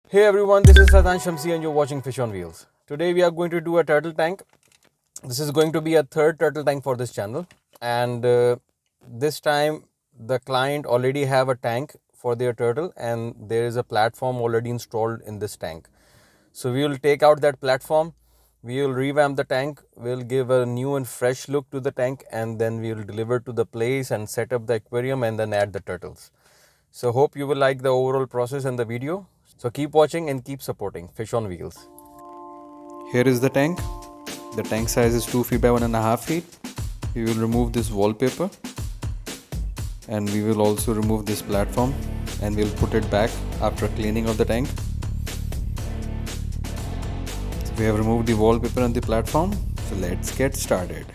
Hey everyone, this is Faizan Shamsi and you're watching Fish on Wheels. Today we are going to do a turtle tank. This is going to be a third turtle tank for this channel, and this time the client already have a tank for their turtle and there is a platform already installed in this tank. So we will take out that platform, we will revamp the tank, we'll give a new and fresh look to the tank, and then we will deliver to the place and set up the aquarium and then add the turtles. So hope you will like the overall process and the video. So keep watching and keep supporting Fish on Wheels. Here is the tank. The tank size is 2 feet by 1.5 feet. We will remove this wallpaper and we will also remove this platform and we'll put it back after cleaning of the tank. So we have removed the wallpaper and the platform. So let's get started.